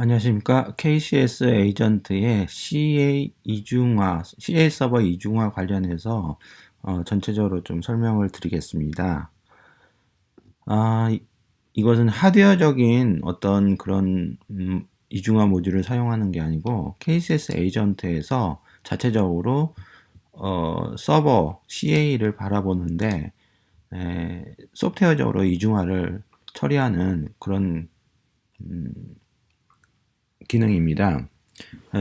안녕하십니까. KCS 에이전트의 CA 이중화, CA 서버 이중화 관련해서 전체적으로 좀 설명을 드리겠습니다. 이것은 하드웨어적인 어떤 그런 이중화 모듈을 사용하는 게 아니고 KCS 에이전트에서 자체적으로 서버 CA를 바라보는데 소프트웨어적으로 이중화를 처리하는 그런 기능입니다.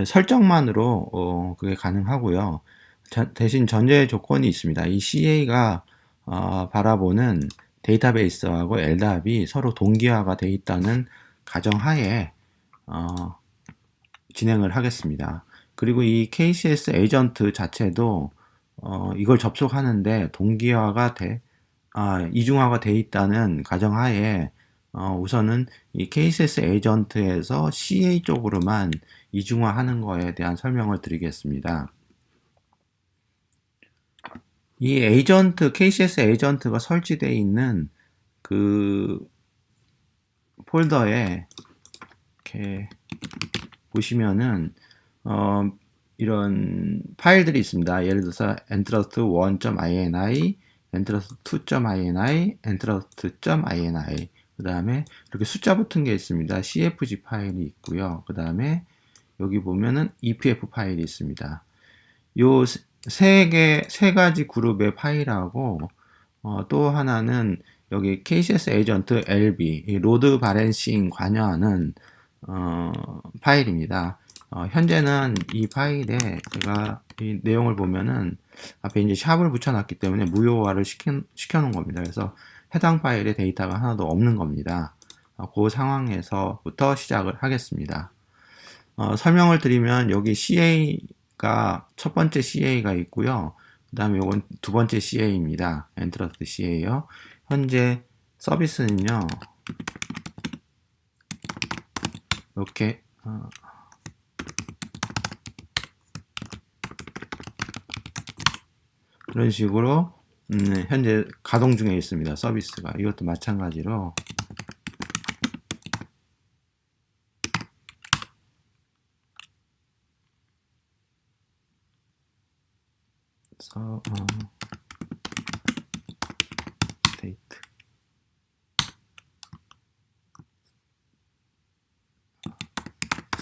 설정만으로 그게 가능하고요. 대신 전제 조건이 있습니다. 이 CA가 바라보는 데이터베이스하고 LDAP이 서로 동기화가 되어 있다는 가정하에 진행을 하겠습니다. 그리고 이 KCS 에이전트 자체도 이걸 접속하는데 이중화가 되어 있다는 가정하에 우선은 이 KCS 에이전트에서 CA 쪽으로만 이중화하는 거에 대한 설명을 드리겠습니다. 이 에이전트, KCS 에이전트가 설치되어 있는 그 폴더에 이렇게 보시면은 이런 파일들이 있습니다. 예를 들어서 entrust1.ini, entrust2.ini, entrust.ini 그 다음에 이렇게 숫자 붙은 게 있습니다. CFG 파일이 있고요. 그 다음에 여기 보면은 EPF 파일이 있습니다. 요 세 가지 그룹의 파일하고 또 하나는 여기 KCS 에이전트 LB, 로드 바렌싱 관여하는 파일입니다. 현재는 이 파일에 제가 이 내용을 보면은 앞에 이제 샵을 붙여놨기 때문에 무효화를 시켜놓은 겁니다. 그래서 해당 파일에 데이터가 하나도 없는 겁니다. 그 상황에서부터 시작을 하겠습니다. 설명을 드리면 여기 CA가 첫 번째 CA가 있고요. 그 다음에 이건 두 번째 CA입니다. 엔트러스트 CA요. 현재 서비스는요. 이렇게 그런 식으로 현재 가동 중에 있습니다. 서비스가. 이것도 마찬가지로 데이트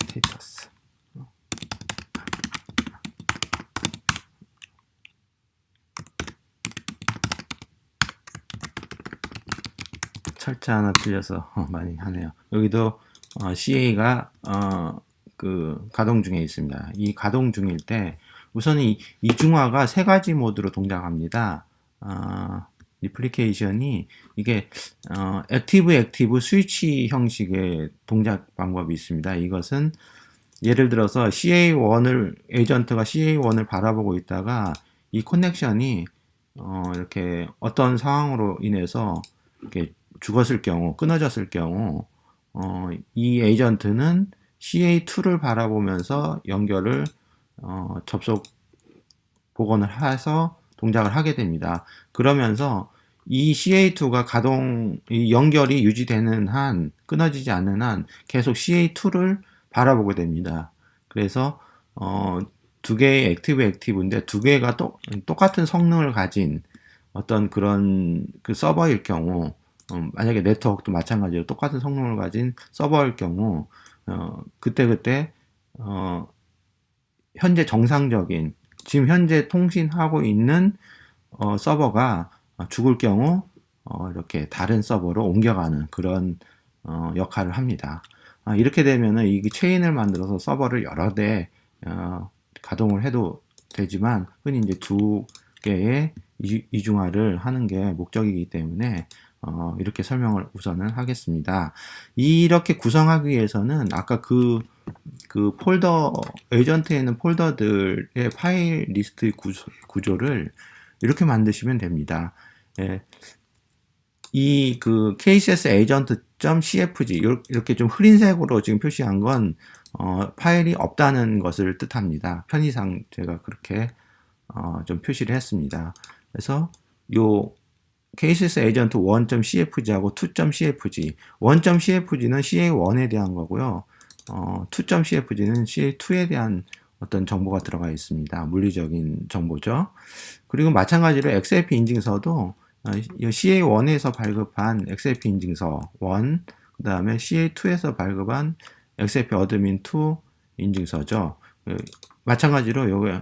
스테이터스 철자 하나 틀려서 많이 하네요. 여기도 CA가 그 가동 중에 있습니다. 이 가동 중일 때 우선 이중화가 세 가지 모드로 동작합니다. 리플리케이션이 이게 액티브 스위치 형식의 동작 방법이 있습니다. 이것은 예를 들어서 에이전트가 CA1을 바라보고 있다가 이 커넥션이 이렇게 어떤 상황으로 인해서 이렇게 죽었을 경우, 끊어졌을 경우 이 에이전트는 CA2를 바라보면서 연결을 접속 복원을 해서 동작을 하게 됩니다. 그러면서 이 CA2가 이 연결이 유지되는 한, 끊어지지 않는 한 계속 CA2를 바라보게 됩니다. 그래서 두 개의 액티브인데 두 개가 똑같은 성능을 가진 어떤 그런 그 서버일 경우 만약에 네트워크도 마찬가지로 똑같은 성능을 가진 서버일 경우 그때 현재 정상적인 지금 현재 통신하고 있는 서버가 죽을 경우 이렇게 다른 서버로 옮겨가는 그런 역할을 합니다. 이렇게 되면은 이 체인을 만들어서 서버를 여러 대 가동을 해도 되지만 흔히 이제 두 개의 이중화를 하는 게 목적이기 때문에 이렇게 설명을 우선은 하겠습니다. 이렇게 구성하기 위해서는 아까 그 폴더 에이전트에 있는 폴더들의 파일 리스트 구조를 이렇게 만드시면 됩니다. 이 그 KCS agent.cfg 이렇게 좀 흐린 색으로 지금 표시한 건 파일이 없다는 것을 뜻합니다. 편의상 제가 그렇게 좀 표시를 했습니다. 그래서 요 KCS agent 1.cfg하고 2.cfg 1.cfg는 CA1에 대한 거고요. 2.cfg는 CA2에 대한 어떤 정보가 들어가 있습니다. 물리적인 정보죠. 그리고 마찬가지로 XLP 인증서도 CA1에서 발급한 XLP 인증서 1, 그 다음에 CA2에서 발급한 XLP 어드민 2 인증서죠. 마찬가지로 요게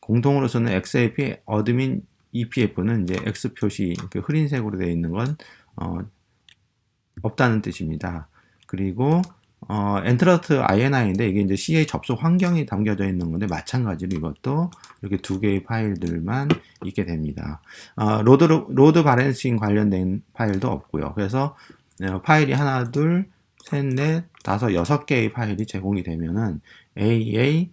공통으로서는 XLP 어드민 EPF는 이제 X 표시 흐린색으로 되어 있는 건 없다는 뜻입니다. 그리고 엔트러트 INI인데 이게 이제 CA 접속 환경이 담겨져 있는 건데 마찬가지로 이것도 이렇게 두 개의 파일들만 있게 됩니다. 로드 바렌싱 관련된 파일도 없고요. 그래서 파일이 하나, 둘, 셋, 넷, 다섯, 여섯 개의 파일이 제공이 되면은 AA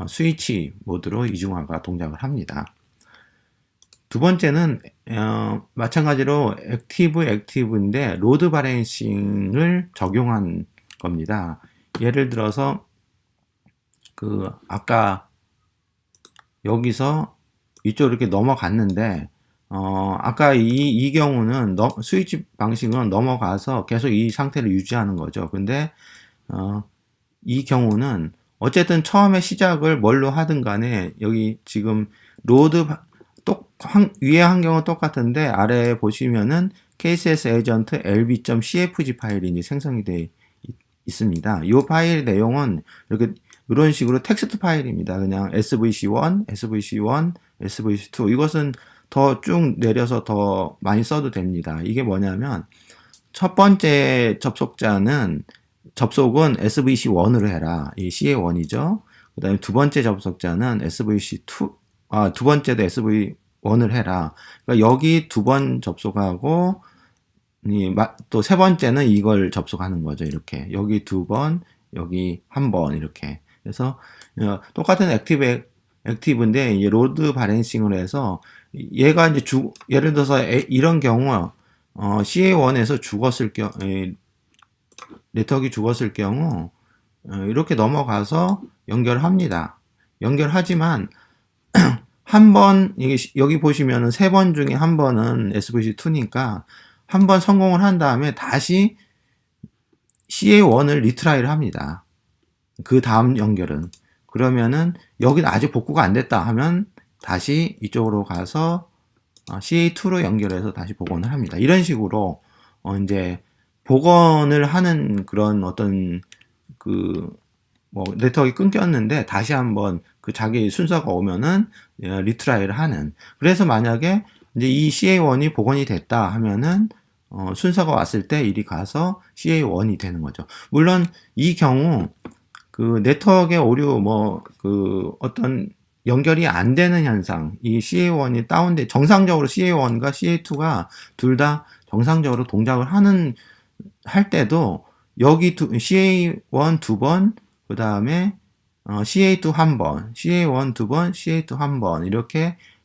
스위치 모드로 이중화가 동작을 합니다. 두 번째는 마찬가지로 액티브인데 로드 바렌싱을 적용한 겁니다. 예를 들어서 아까 여기서 이쪽으로 이렇게 넘어갔는데 아까 이 경우는 스위치 방식은 넘어가서 계속 이 상태를 유지하는 거죠. 근데 이 경우는 어쨌든 처음에 시작을 뭘로 하든 간에 여기 지금 위에 환경은 똑같은데 아래에 보시면은 KCS 에이전트 lb.cfg 파일이 이제 생성이 되어 있습니다. 이 파일 내용은 이런 식으로 텍스트 파일입니다. 그냥 svc1, svc1, svc2 이것은 더 쭉 내려서 더 많이 써도 됩니다. 이게 뭐냐면 첫 번째 접속은 svc1으로 해라. 이 CA1이죠. 그 다음에 두 번째 접속자는 svc2, 두 번째도 SV1을 해라. 그러니까 여기 두 번 접속하고, 또 세 번째는 이걸 접속하는 거죠. 이렇게. 여기 두 번, 여기 한 번, 이렇게. 그래서, 똑같은 액티브인데, 이제 로드 바렌싱을 해서, 얘가 이제 예를 들어서 이런 경우, CA1에서 네트워크가 죽었을 경우, 이렇게 넘어가서 연결합니다. 연결하지만, 한 번, 여기 보시면은 세 번 중에 한 번은 SVC2니까 한 번 성공을 한 다음에 다시 CA1을 리트라이를 합니다. 그 다음 연결은. 그러면은 여기는 아직 복구가 안 됐다 하면 다시 이쪽으로 가서 CA2로 연결해서 다시 복원을 합니다. 이런 식으로 이제 복원을 하는 그런 어떤 네트워크가 끊겼는데 다시 한번 자기 순서가 오면은 리트라이를 하는. 그래서 만약에 이제 이 CA1이 복원이 됐다 하면은 순서가 왔을 때 이리 가서 CA1이 되는 거죠. 물론 이 경우 네트워크의 오류 어떤 연결이 안 되는 현상, 이 CA1이 다운돼 정상적으로 CA1과 CA2가 둘 다 정상적으로 동작을 할 때도 여기 CA1 두 번, 그 다음에 CA2 한 번, CA1 두 번, CA2 한 번,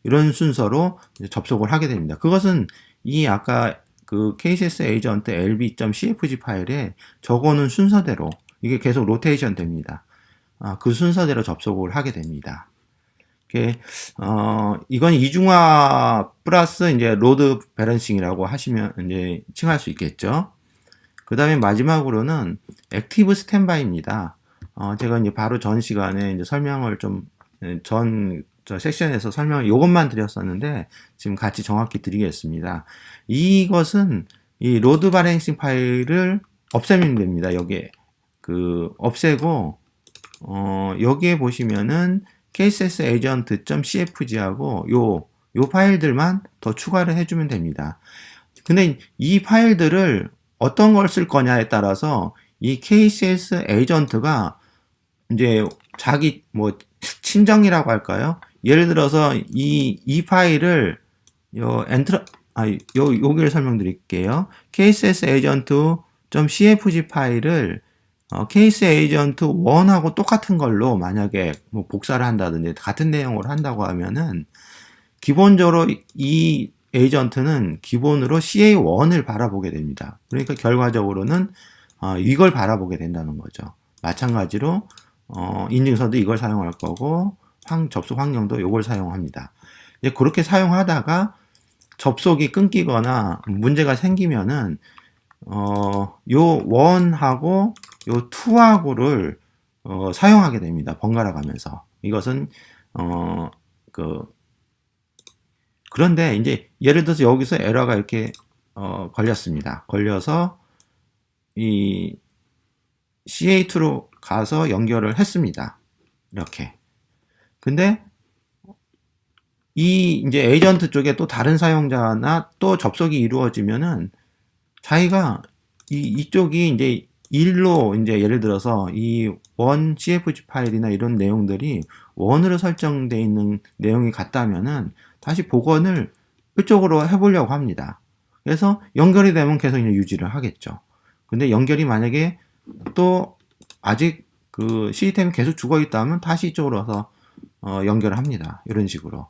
이런 순서로 접속을 하게 됩니다. 그것은 아까 KCS 에이전트 lb.cfg 파일에 적어놓은 순서대로, 이게 계속 로테이션 됩니다. 그 순서대로 접속을 하게 됩니다. 이건 이중화 플러스 이제 로드 밸런싱이라고 하시면 이제 칭할 수 있겠죠. 그 다음에 마지막으로는 액티브 스탠바이입니다. 제가 이제 바로 전 시간에 이제 설명을 저 섹션에서 설명을 이것만 드렸었는데 지금 같이 정확히 드리겠습니다. 이것은 이 로드 바렌싱 파일을 없애면 됩니다. 여기에 없애고 여기에 보시면은 KCS agent.cfg하고 요 파일들만 더 추가를 해주면 됩니다. 근데 이 파일들을 어떤 걸 쓸 거냐에 따라서 이 KCS 에이전트가 이제 자기 친정이라고 할까요? 예를 들어서 이 파일을 여기를 설명드릴게요. KCS agent.cfg 파일을 케이스 에이전트 1하고 똑같은 걸로 만약에 복사를 한다든지 같은 내용을 한다고 하면은 기본적으로 이 에이전트는 기본으로 CA1을 바라보게 됩니다. 그러니까 결과적으로는 이걸 바라보게 된다는 거죠. 마찬가지로 인증서도 이걸 사용할 거고 접속 환경도 이걸 사용합니다. 이제 그렇게 사용하다가 접속이 끊기거나 문제가 생기면은 요 1하고 요 2하고를 사용하게 됩니다. 번갈아 가면서. 이것은 그 그런데 이제 예를 들어서 여기서 에러가 이렇게 걸렸습니다. 걸려서 이 CA2로 가서 연결을 했습니다. 이렇게. 근데 이 이제 에이전트 쪽에 또 다른 사용자나 또 접속이 이루어지면은 자기가 이쪽이 이제 일로 이제 예를 들어서 이 원 CFG 파일이나 이런 내용들이 원으로 설정되어 있는 내용이 같다면은 다시 복원을 이쪽으로 해보려고 합니다. 그래서 연결이 되면 계속 이제 유지를 하겠죠. 근데 연결이 만약에 또 아직 그 시스템이 계속 죽어 있다면 다시 이쪽으로 와서 연결을 합니다. 이런 식으로.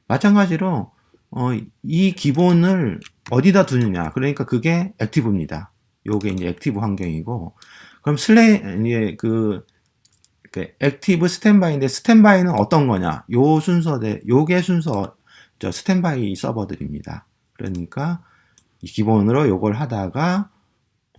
마찬가지로 이 기본을 어디다 두느냐. 그러니까 그게 액티브입니다. 요게 이제 액티브 환경이고, 그럼 이제 그 액티브 스탠바이인데 스탠바이는 어떤 거냐? 요게 순서 스탠바이 서버들입니다. 그러니까 이 기본으로 요걸 하다가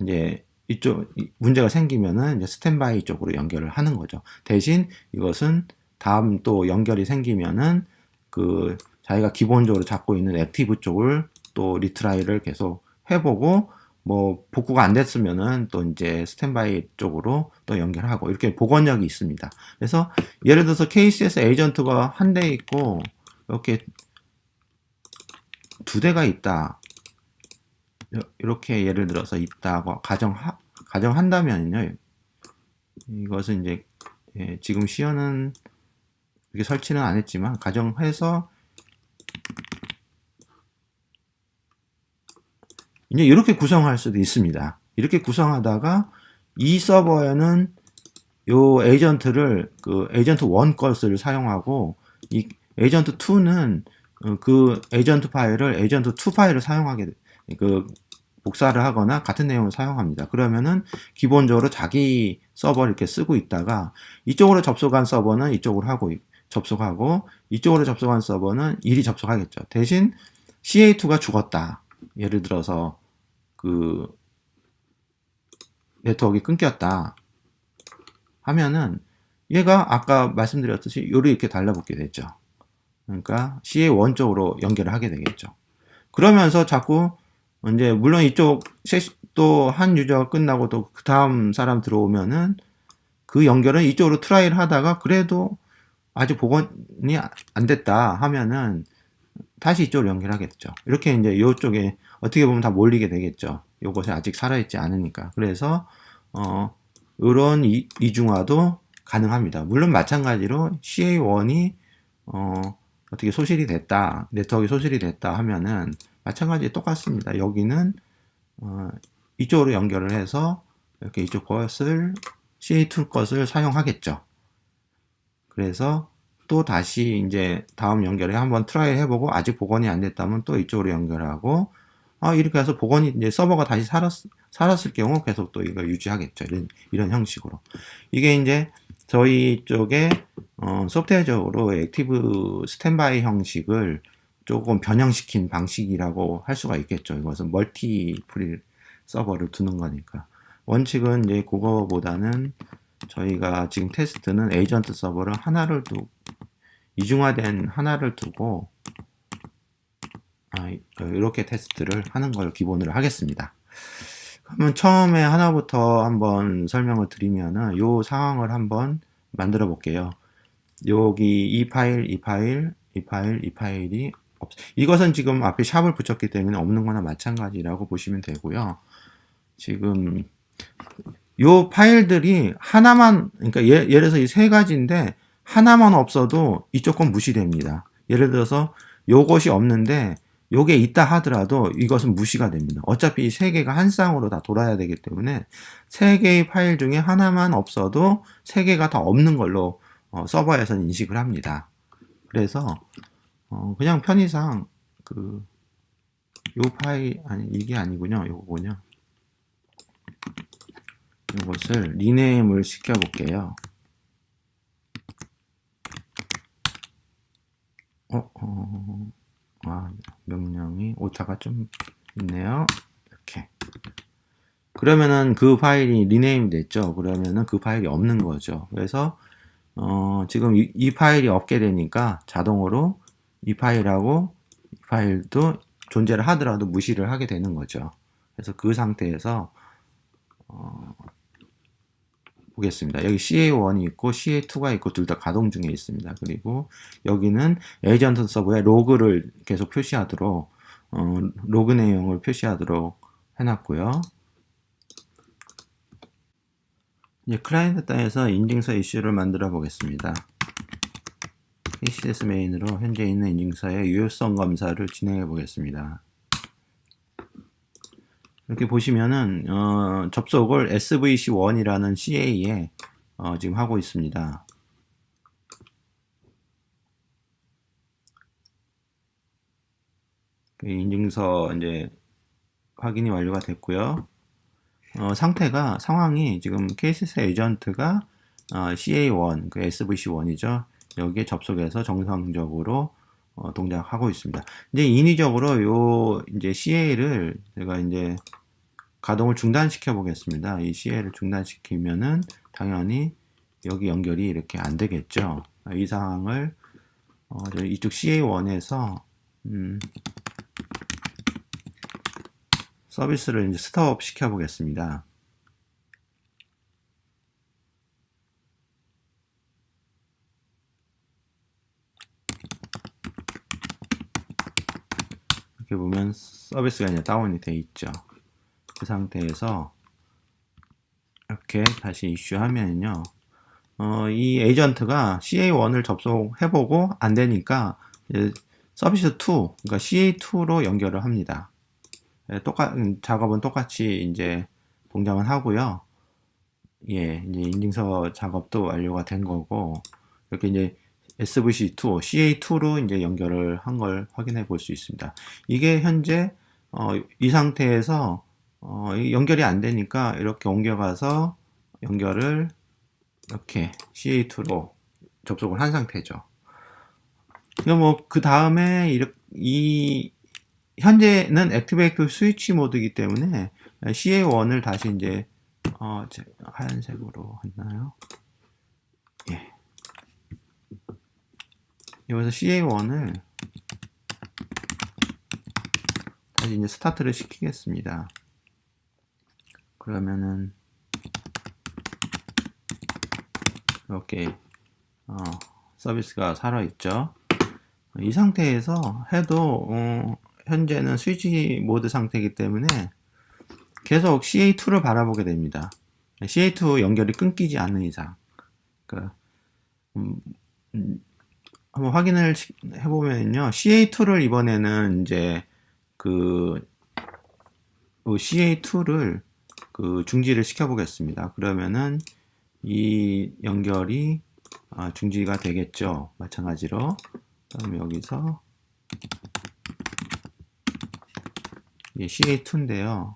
이제 이쪽 문제가 생기면은 이제 스탠바이 쪽으로 연결을 하는 거죠. 대신 이것은 다음 또 연결이 생기면은 그 자기가 기본적으로 잡고 있는 액티브 쪽을 또 리트라이를 계속 해보고 뭐 복구가 안 됐으면은 또 이제 스탠바이 쪽으로 또 연결하고 이렇게 복원력이 있습니다. 그래서 예를 들어서 KCS 에이전트가 한 대 있고 이렇게 두 대가 있다. 이렇게 예를 들어서 있다고 가정한다면요. 이것은 이제 지금 시연은 이렇게 설치는 안 했지만 가정해서 이제 이렇게 구성할 수도 있습니다. 이렇게 구성하다가 이 서버에는 요 에이전트를 그 에이전트 1 것을 사용하고 이 에이전트 2는 그 에이전트 파일을 에이전트 2 파일을 사용하게 그 복사를 하거나 같은 내용을 사용합니다. 그러면은 기본적으로 자기 서버를 이렇게 쓰고 있다가 이쪽으로 접속한 서버는 이쪽으로 접속하고 이쪽으로 접속한 서버는 이리 접속하겠죠. 대신 CA2가 죽었다. 예를 들어서 그 네트워크가 끊겼다 하면은 얘가 아까 말씀드렸듯이 요리 이렇게 달라붙게 됐죠. 그러니까 CA1 쪽으로 연결을 하게 되겠죠. 그러면서 자꾸 이제 물론 이쪽 또 한 유저가 끝나고 또 그 다음 사람 들어오면은 그 연결은 이쪽으로 트라이를 하다가 그래도 아직 복원이 안 됐다 하면은 다시 이쪽으로 연결하겠죠. 이렇게 이제 이쪽에 어떻게 보면 다 몰리게 되겠죠. 요것이 아직 살아있지 않으니까. 그래서 이런 이중화도 가능합니다. 물론 마찬가지로 CA1이 어떻게 소실이 됐다, 네트워크가 소실이 됐다 하면은 마찬가지 똑같습니다. 여기는 이쪽으로 연결을 해서 이렇게 이쪽 것을 CA2 것을 사용하겠죠. 그래서 또 다시 이제 다음 연결에 한번 트라이 해보고 아직 복원이 안 됐다면 또 이쪽으로 연결하고 이렇게 해서 복원이 이제 서버가 다시 살았을 경우 계속 또 이걸 유지하겠죠. 이런 형식으로. 이게 이제 저희 쪽에 소프트웨어적으로 액티브 스탠바이 형식을 조금 변형시킨 방식이라고 할 수가 있겠죠. 이것은 멀티플 서버를 두는 거니까. 원칙은 이제 그거보다는 저희가 지금 테스트는 에이전트 서버를 이중화된 하나를 두고 이렇게 테스트를 하는 걸 기본으로 하겠습니다. 그러면 처음에 하나부터 한번 설명을 드리면은 요 상황을 한번 만들어 볼게요. 여기 이 파일이 이것은 지금 앞에 샵을 붙였기 때문에 없는 거나 마찬가지라고 보시면 되고요. 지금 요 파일들이 하나만, 그러니까 예를 들어서 이 세 가지인데 하나만 없어도 이쪽 건 무시됩니다. 예를 들어서 요것이 없는데 요게 있다 하더라도 이것은 무시가 됩니다. 어차피 이 세 개가 한 쌍으로 다 돌아야 되기 때문에 세 개의 파일 중에 하나만 없어도 세 개가 다 없는 걸로 서버에서는 인식을 합니다. 그래서 그냥 편의상 요 파일 이게 아니군요. 요거군요. 이것을 리네임을 시켜 볼게요. 명령이 오타가 좀 있네요. 이렇게. 그러면은 그 파일이 리네임 됐죠. 그러면은 그 파일이 없는 거죠. 그래서 지금 이 파일이 없게 되니까 자동으로 이 파일하고 이 파일도 존재를 하더라도 무시를 하게 되는 거죠. 그래서 그 상태에서 보겠습니다. 여기 CA1이 있고 CA2가 있고 둘 다 가동 중에 있습니다. 그리고 여기는 에이전트 서버에 로그를 계속 표시하도록 로그 내용을 표시하도록 해놨고요. 이제 클라이언트端에서 인증서 이슈를 만들어 보겠습니다. KCS 메인으로 현재 있는 인증서의 유효성 검사를 진행해 보겠습니다. 이렇게 보시면은 접속을 SVC1이라는 CA에 지금 하고 있습니다. 인증서 이제 확인이 완료가 됐고요. 상황이 지금 KCS 에이전트가 CA1, 그 SVC1이죠. 여기에 접속해서 정상적으로 동작하고 있습니다. 이제 인위적으로 요 이제 CA를 제가 이제 가동을 중단시켜 보겠습니다. 이 CA를 중단시키면은 당연히 여기 연결이 이렇게 안 되겠죠. 이 상황을 이쪽 CA1에서 서비스를 이제 스톱 시켜 보겠습니다. 이렇게 보면 서비스가 이제 다운이 돼 있죠. 그 상태에서 이렇게 다시 이슈하면요. 이 에이전트가 CA1을 접속해보고 안 되니까 서비스 2, 그러니까 CA2로 연결을 합니다. 작업은 똑같이 이제 동작은 하고요. 예, 이제 인증서 작업도 완료가 된 거고, 이렇게 이제 SVC2, CA2로 이제 연결을 한 걸 확인해 볼 수 있습니다. 이게 현재 이 상태에서 연결이 안 되니까 이렇게 옮겨가서 연결을 이렇게 CA2로 접속을 한 상태죠. 그 다음에 현재는 액티베이트 스위치 모드이기 때문에 CA1을 다시 이제 하얀색으로 했나요? 예. 여기서 CA1을 다시 이제 스타트를 시키겠습니다. 그러면은 이렇게 서비스가 살아있죠. 이 상태에서 해도 현재는 스위치 모드 상태이기 때문에 계속 CA2를 바라보게 됩니다. CA2 연결이 끊기지 않는 이상. 그러니까 한번 확인을 해보면요. CA2를 이번에는 이제 CA2를 중지를 시켜보겠습니다. 그러면은 이 연결이 중지가 되겠죠. 마찬가지로. 그다음에 여기서 CA2인데요.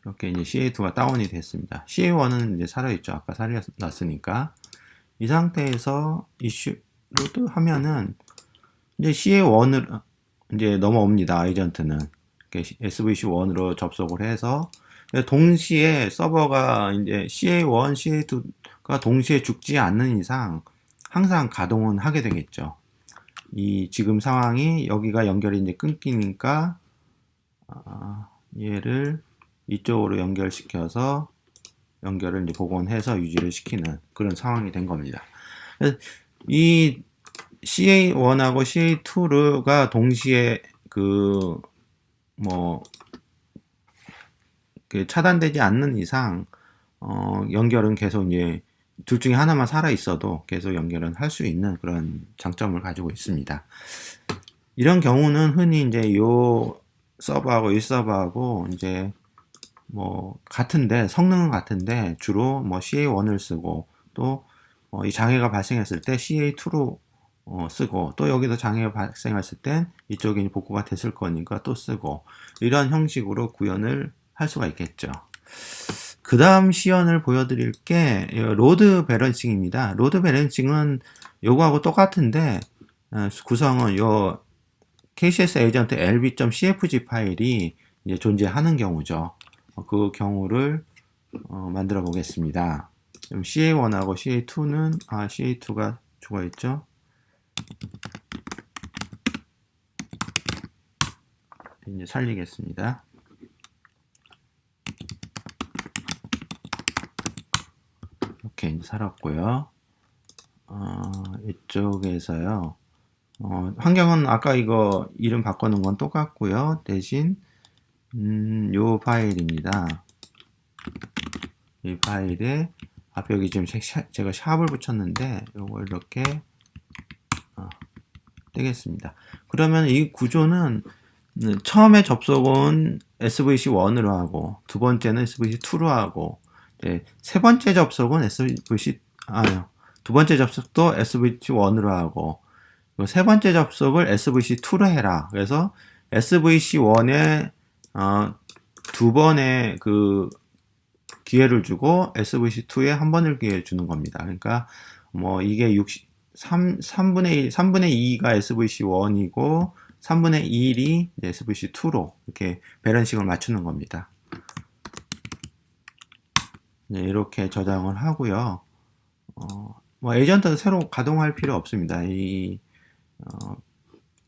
이렇게 이제 CA2가 다운이 됐습니다. CA1은 이제 살아있죠. 아까 살려놨으니까. 이 상태에서 이슈를 또 하면은 이제 CA1을 이제 넘어옵니다. 에이전트는 SVC1으로 접속을 해서 동시에 서버가 이제 CA1, CA2가 동시에 죽지 않는 이상 항상 가동은 하게 되겠죠. 이 지금 상황이 여기가 연결이 이제 끊기니까 얘를 이쪽으로 연결시켜서 연결을 이제 복원해서 유지를 시키는 그런 상황이 된 겁니다. 이 CA1하고 CA2가 동시에 차단되지 않는 이상 연결은 계속 이제 둘 중에 하나만 살아 있어도 계속 연결은 할 수 있는 그런 장점을 가지고 있습니다. 이런 경우는 흔히 이제 요 서버하고 이 서버하고 이제 성능은 같은데 주로 CA1을 쓰고 또 이 장애가 발생했을 때 CA2로 쓰고, 또 여기서 장애가 발생했을 땐 이쪽이 복구가 됐을 거니까 또 쓰고, 이런 형식으로 구현을 할 수가 있겠죠. 그 다음 시연을 보여드릴 게 로드 밸런싱입니다. 로드 밸런싱은 요거하고 똑같은데 구성은 요 KCS 에이전트 lb.cfg 파일이 이제 존재하는 경우죠. 그 경우를 만들어 보겠습니다. CA1하고 CA2는 CA2가 죽어있죠. 이제 살리겠습니다. 이렇게 이제 살았고요. 이쪽에서요. 환경은 아까 이거 이름 바꿔놓은 건 똑같고요. 대신 요 파일입니다. 이 파일에 앞에 여기 지금 제가 샵을 붙였는데 요걸 이렇게 떼겠습니다. 그러면 이 구조는 처음에 접속은 SVC1으로 하고 두 번째는 SVC2로 하고 세 번째 접속은 두 번째 접속도 SVC1으로 하고 세 번째 접속을 SVC2로 해라. 그래서 SVC1에 두 번의 그 기회를 주고 SVC2에 한 번을 기회 주는 겁니다. 그러니까 뭐 이게 3분의 2가 SVC1이고 3분의 1이 SVC2로 이렇게 밸런싱을 맞추는 겁니다. 네, 이렇게 저장을 하고요. 뭐 에이전트는 새로 가동할 필요 없습니다. 이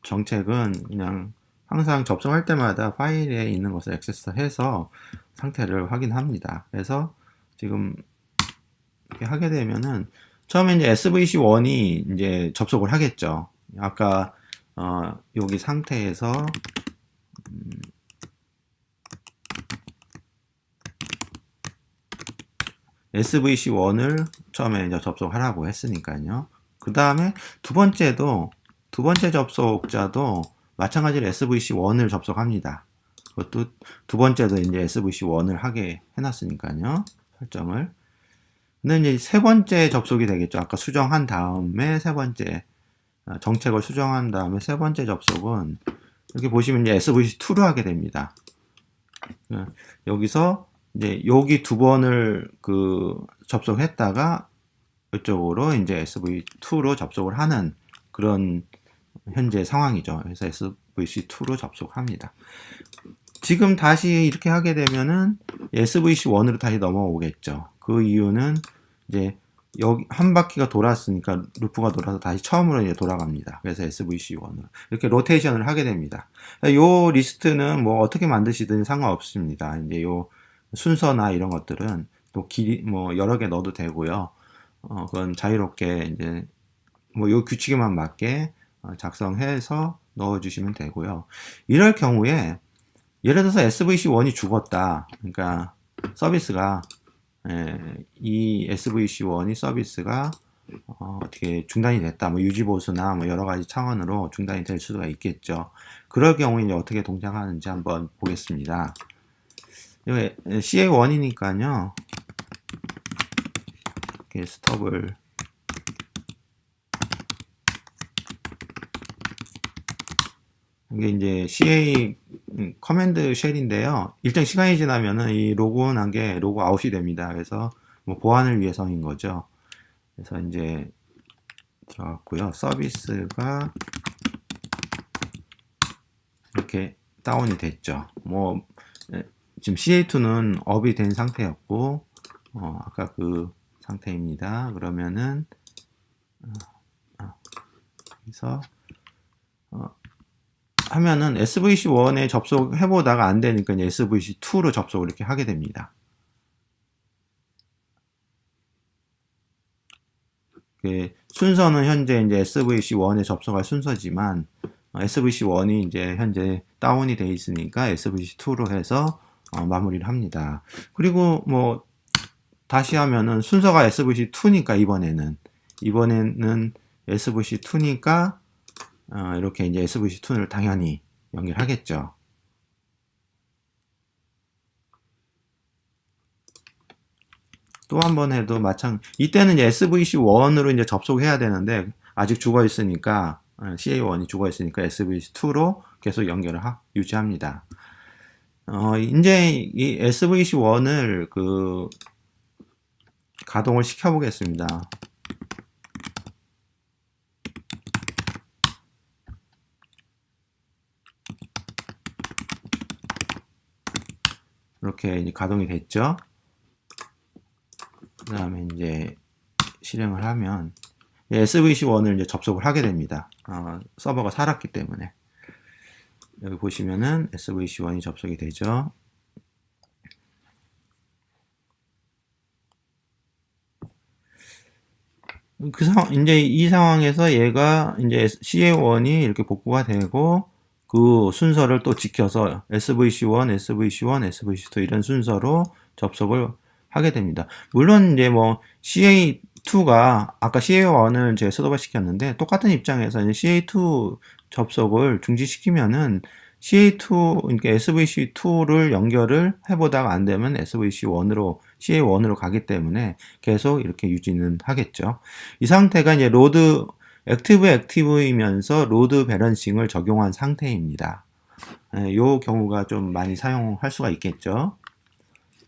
정책은 그냥 항상 접속할 때마다 파일에 있는 것을 액세스해서 상태를 확인합니다. 그래서 지금 이렇게 하게 되면은 처음에 이제 SVC1이 이제 접속을 하겠죠. 아까 여기 상태에서 SVC1을 처음에 이제 접속하라고 했으니까요. 그 다음에 두 번째 접속자도 마찬가지로 SVC1을 접속합니다. 그것도 두 번째도 이제 SVC1을 하게 해놨으니까요. 설정을. 근데 이제 세 번째 접속이 되겠죠. 아까 수정한 다음에 세 번째, 정책을 수정한 다음에 세 번째 접속은 이렇게 보시면 이제 SVC2로 하게 됩니다. 여기서 이제 여기 두 번을 접속했다가 이쪽으로 이제 SV2로 접속을 하는 그런 현재 상황이죠. 그래서 SVC2로 접속합니다. 지금 다시 이렇게 하게 되면은 SVC1으로 다시 넘어오겠죠. 그 이유는 이제 여기 한 바퀴가 돌았으니까 루프가 돌아서 다시 처음으로 이제 돌아갑니다. 그래서 SVC1으로 이렇게 로테이션을 하게 됩니다. 요 리스트는 뭐 어떻게 만드시든 상관없습니다. 이제 요 순서나 이런 것들은 또 길이 뭐 여러 개 넣어도 되고요. 그건 자유롭게 이제 뭐 요 규칙에만 맞게 작성해서 넣어주시면 되고요. 이럴 경우에 예를 들어서 SVC1이 죽었다. 그러니까 서비스가 이 SVC1이 서비스가 어떻게 중단이 됐다. 뭐 유지보수나 뭐 여러 가지 차원으로 중단이 될 수가 있겠죠. 그럴 경우에 이제 어떻게 동작하는지 한번 보겠습니다. CA1이니까요. 이렇게 스톱을 이게 이제 CA 커맨드 쉘인데요. 일정 시간이 지나면은 이 로그온한 게 로그아웃이 됩니다. 그래서 뭐 보안을 위해서인 거죠. 그래서 이제 들어갔고요. 서비스가 이렇게 다운이 됐죠. 뭐 지금 CA2는 업이 된 상태였고 아까 그 상태입니다. 그러면은 그래서 하면은 SVC1에 접속해보다가 안 되니까 이제 SVC2로 접속을 이렇게 하게 됩니다. 순서는 현재 이제 SVC1에 접속할 순서지만 SVC1이 이제 현재 다운이 돼 있으니까 SVC2로 해서 마무리를 합니다. 그리고 뭐 다시 하면은 순서가 SVC2니까 이번에는 SVC2니까 이렇게 이제 SVC2를 당연히 연결하겠죠. 또 한 번 해도 이때는 이제 SVC1으로 이제 접속해야 되는데 아직 죽어 있으니까 CA1이 죽어 있으니까 SVC2로 계속 연결을 유지합니다. 이제 이 SVC1을 가동을 시켜 보겠습니다. 이렇게 이제 가동이 됐죠. 그 다음에 이제 실행을 하면 SVC1을 이제 접속을 하게 됩니다. 서버가 살았기 때문에. 여기 보시면은 SVC1이 접속이 되죠. 이제 이 상황에서 얘가 이제 CA1이 이렇게 복구가 되고 그 순서를 또 지켜서 SVC1, SVC1, SVC2 이런 순서로 접속을 하게 됩니다. 물론 이제 뭐 CA2가 아까 CA1을 제가 셋업을 시켰는데 똑같은 입장에서 이제 CA2 접속을 중지시키면은 CA2, 그러니까 SVC2를 연결을 해보다가 안 되면 SVC1으로, CA1으로 가기 때문에 계속 이렇게 유지는 하겠죠. 이 상태가 이제 액티브이면서 로드 밸런싱을 적용한 상태입니다. 이 경우가 좀 많이 사용할 수가 있겠죠.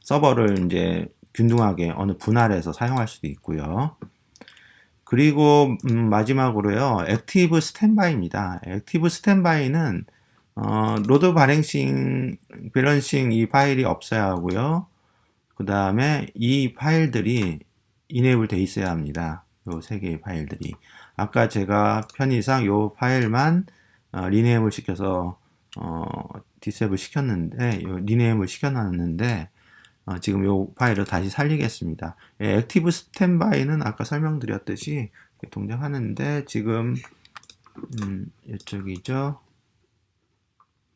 서버를 이제 균등하게 어느 분할해서 사용할 수도 있고요. 그리고 마지막으로요, 액티브 스탠바이입니다. 액티브 스탠바이는 로드 밸런싱 이 파일이 없어야 하고요. 그 다음에 이 파일들이 이네이블 돼 있어야 합니다. 요 세 개의 파일들이. 아까 제가 편의상 요 파일만 리네임을 시켜서 디세이블 시켰는데, 리네임을 시켜놨는데 지금 요 파일을 다시 살리겠습니다. 액티브 스탠바이는 아까 설명드렸듯이 동작하는데 지금 이쪽이죠.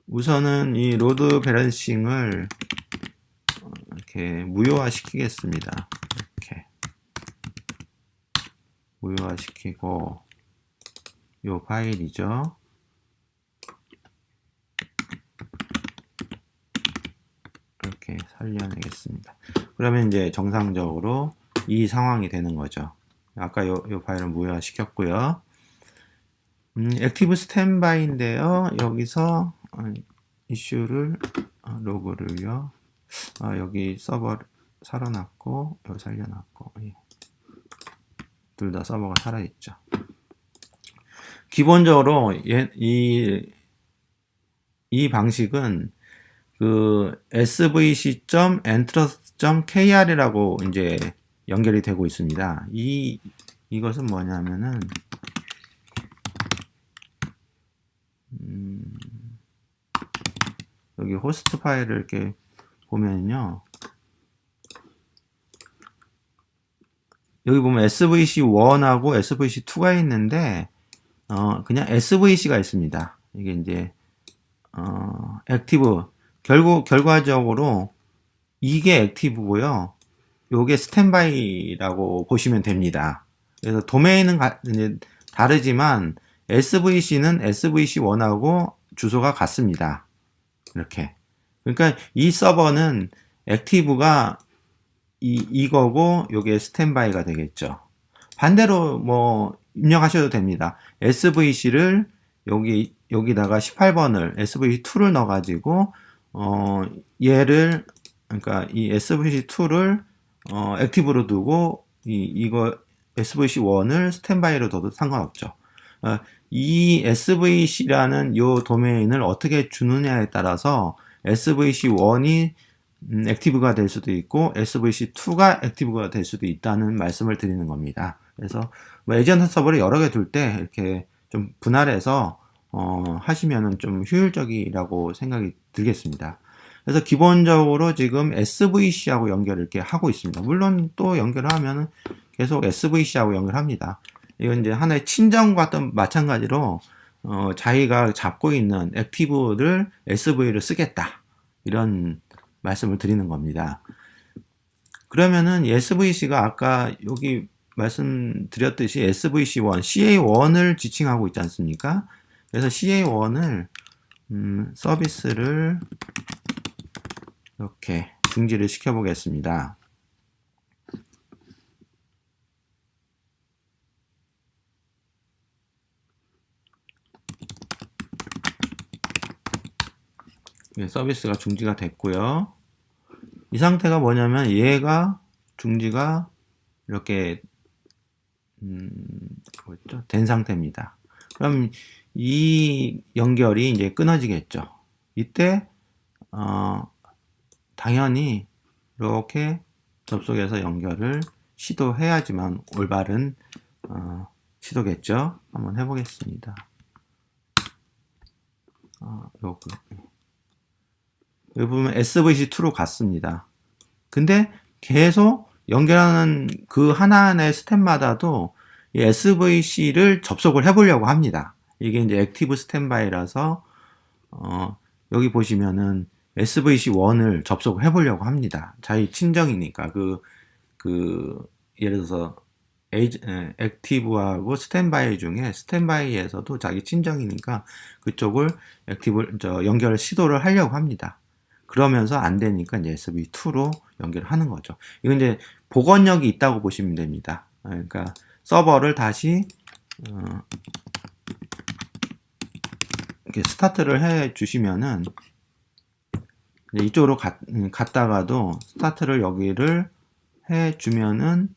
우선은 이 로드 밸런싱을 이렇게 무효화 시키겠습니다. 이렇게 무효화 시키고 요 파일이죠. 이렇게 살려내겠습니다. 그러면 이제 정상적으로 이 상황이 되는 거죠. 아까 요 파일을 무효화 시켰고요. 액티브 스탠바이인데요. 여기서 이슈를 로그를요. 여기 서버 살아났고 여기 살려놨고 둘 다 서버가 살아있죠. 기본적으로 이 방식은 svc.entrust.kr이라고 이제 연결이 되고 있습니다. 이것은 뭐냐면은 여기 호스트 파일을 이렇게 보면요. 여기 보면 SVC1하고 SVC2가 있는데, 그냥 SVC가 있습니다. 이게 이제, 액티브. 결과적으로, 이게 액티브고요. 요게 스탠바이라고 보시면 됩니다. 그래서 도메인은 이제 다르지만, SVC는 SVC1하고 주소가 같습니다. 이렇게. 그러니까 이 서버는 액티브가 이거고 요게 스탠바이가 되겠죠. 반대로 뭐 입력하셔도 됩니다. SVC를 여기다가 18번을 SVC2를 넣어 가지고 얘를 그러니까 이 SVC2를 액티브로 두고 이거 SVC1을 스탠바이로 둬도 상관없죠. 이 SVC라는 요 도메인을 어떻게 주느냐에 따라서 SVC1이 액티브가 될 수도 있고 SVC2가 액티브가 될 수도 있다는 말씀을 드리는 겁니다. 그래서 뭐 에이전트 서버를 여러 개 둘 때 이렇게 좀 분할해서 하시면은 좀 효율적이라고 생각이 들겠습니다. 그래서 기본적으로 지금 SVC하고 연결을 이렇게 하고 있습니다. 물론 또 연결을 하면은 계속 SVC하고 연결합니다. 이건 이제 하나의 친정과 마찬가지로 자기가 잡고 있는 액티브를 SV를 쓰겠다. 이런 말씀을 드리는 겁니다. 그러면은 SVC가 아까 여기 말씀드렸듯이 SVC1, CA1을 지칭하고 있지 않습니까? 그래서 CA1을 서비스를 이렇게 중지를 시켜 보겠습니다. 서비스가 중지가 됐고요. 이 상태가 뭐냐면 얘가 중지가 이렇게 뭐였죠? 된 상태입니다. 그럼 이 연결이 이제 끊어지겠죠. 이때 당연히 이렇게 접속해서 연결을 시도해야지만 올바른 시도겠죠. 한번 해보겠습니다. 여기 보면 SVC2로 갔습니다. 근데 계속 연결하는 그 하나하나의 스텝마다도 이 SVC를 접속을 해보려고 합니다. 이게 이제 액티브 스탠바이라서 여기 보시면은 SVC1을 접속을 해보려고 합니다. 자기 친정이니까 예를 들어서 액티브하고 스탠바이 중에 스탠바이에서도 자기 친정이니까 그쪽을 연결을 시도를 하려고 합니다. 그러면서 안 되니까 이제 SV2로 연결하는 거죠. 이건 이제 복원력이 있다고 보시면 됩니다. 그러니까 서버를 다시 이렇게 스타트를 해 주시면은 이쪽으로 갔다가도 스타트를 여기를 해 주면은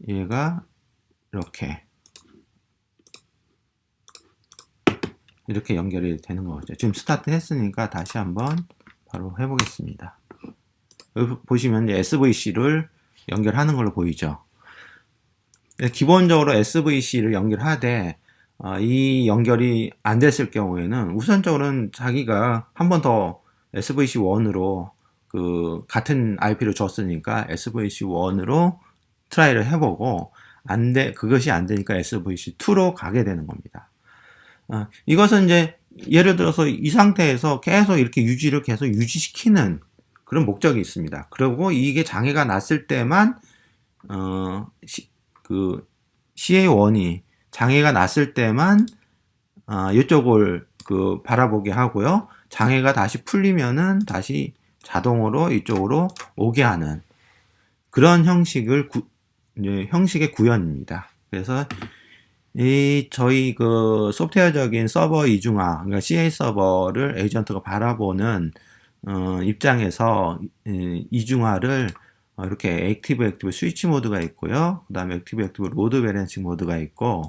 얘가 이렇게 연결이 되는 거죠. 지금 스타트 했으니까 다시 한번 바로 해보겠습니다. 여기 보시면 이제 SVC를 연결하는 걸로 보이죠. 기본적으로 SVC를 연결하되 이 연결이 안 됐을 경우에는 우선적으로는 자기가 한 번 더 SVC1으로 같은 IP를 줬으니까 SVC1으로 트라이를 해보고 그것이 안 되니까 SVC2로 가게 되는 겁니다. 이것은 이제 예를 들어서 이 상태에서 계속 이렇게 계속 유지시키는 그런 목적이 있습니다. 그리고 이게 장애가 났을 때만 CA1이 장애가 났을 때만 이쪽을 바라보게 하고요. 장애가 다시 풀리면은 다시 자동으로 이쪽으로 오게 하는 그런 형식의 구현입니다. 그래서 저희 소프트웨어적인 서버 이중화, 그러니까 CA 서버를 에이전트가 바라보는 입장에서 이중화를 이렇게 액티브 스위치 모드가 있고요. 그 다음에 액티브 로드 밸런싱 모드가 있고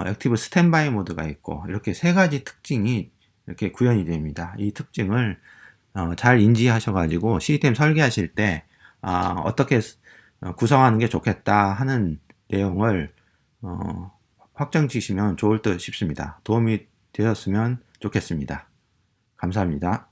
액티브 스탠바이 모드가 있고 이렇게 세 가지 특징이 이렇게 구현이 됩니다. 이 특징을 잘 인지하셔가지고 시스템 설계하실 때 어떻게 구성하는 게 좋겠다 하는 내용을 확정 지시면 좋을 듯 싶습니다. 도움이 되셨으면 좋겠습니다. 감사합니다.